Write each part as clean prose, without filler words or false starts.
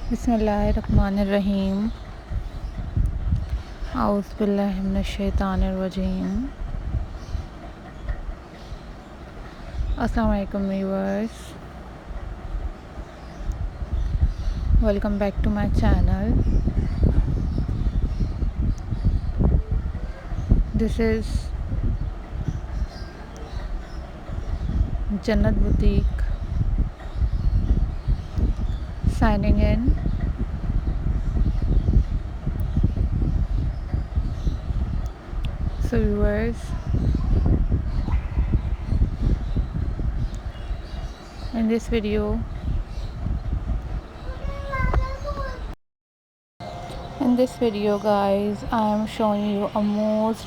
बिस्मिल्लाहिर्रहमानिर्रहीम औज़ुबिल्लाहि मिनश्शैतानिर्रजीम। अस्सलाम वालेकुम viewers, welcome back to my channel. This is Jannat boutique signing in. So viewers, in this video guys, I am showing you a most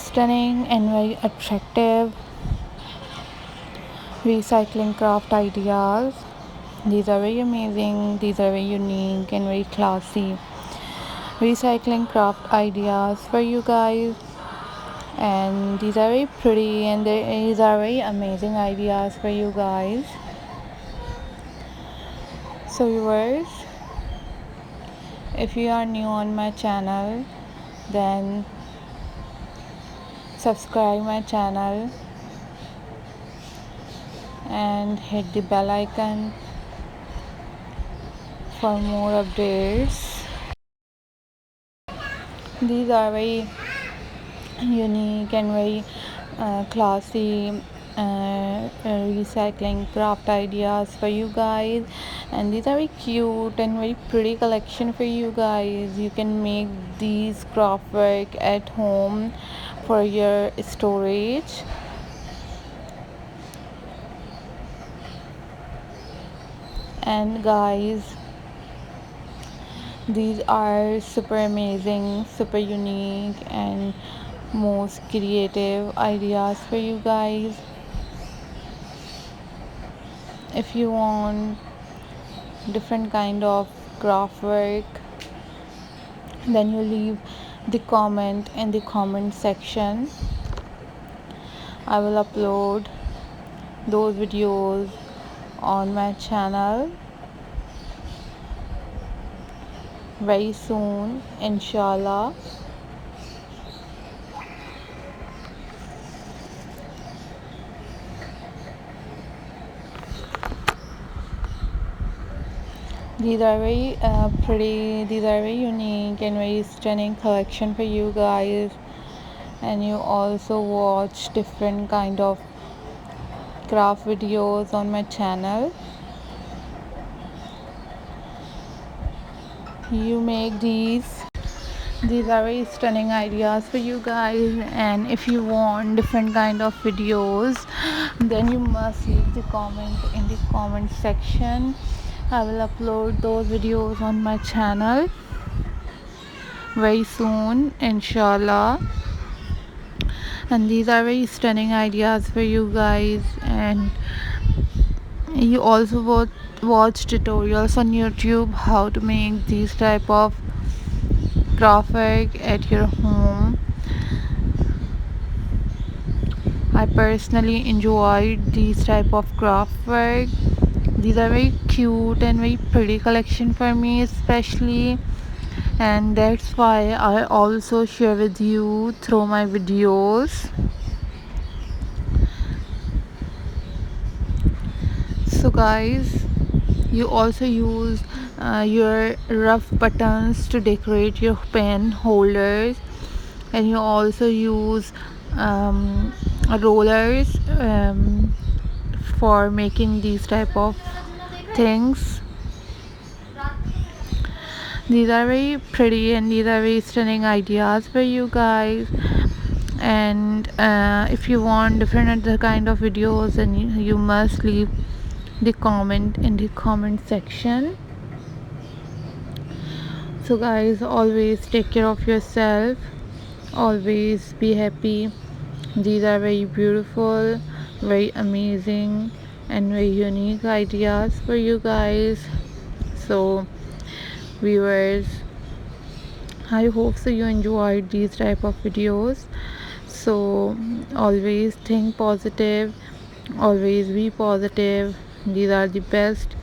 stunning and very attractive recycling craft ideas. These are very amazing, these are very unique and very classy recycling craft ideas for you guys, and these are very pretty and these are very amazing ideas for you guys. So viewers, if you are new on my channel, then subscribe my channel and hit the bell icon for more updates. These are very unique and very classy recycling craft ideas for you guys, and these are very cute and very pretty collection for you guys. You can make these craft work at home for your storage. And guys, these are super amazing, super unique and most creative ideas for you guys. If you want different kind of craft work, then you leave the comment in the comment section. I will upload those videos on my channel very soon, inshallah. These are very pretty, these are very unique and very stunning collection for you guys. And you also watch different kind of craft videos on my channel. You make these are very stunning ideas for you guys, and if you want different kind of videos, then you must leave the comment in the comment section. I will upload those videos on my channel very soon, inshallah. And these are very stunning ideas for you guys, and you also watch tutorials on YouTube how to make these type of craft work at your home. I personally enjoyed these type of craft work. These are very cute and very pretty collection for me especially, and that's why I also share with you through my videos. So guys, you also use your rough buttons to decorate your pen holders, and you also use rollers for making these type of things. These are very pretty and these are very stunning ideas for you guys. And if you want different other kind of videos, then you must leave the comment in the comment section. So guys, always take care of yourself, always be happy. These are very beautiful, very amazing and very unique ideas for you guys. So viewers, I hope so you enjoyed these type of videos. So always think positive, always be positive. These are the best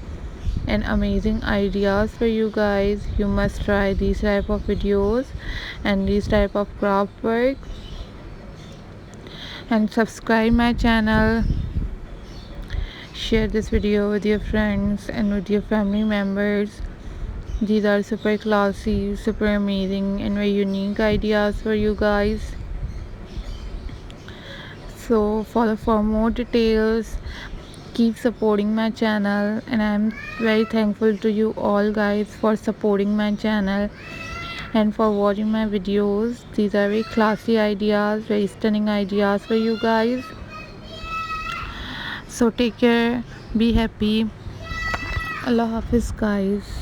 and amazing ideas for you guys. You must try these type of videos and these type of craft work, and subscribe my channel. Share this video with your friends and with your family members. These are super classy, super amazing and very unique ideas for you guys. So follow for more details. Keep supporting my channel, and I'm very thankful to you all guys for supporting my channel and for watching my videos. These are very classy ideas, very stunning ideas for you guys. So take care, be happy. Allah Hafiz guys.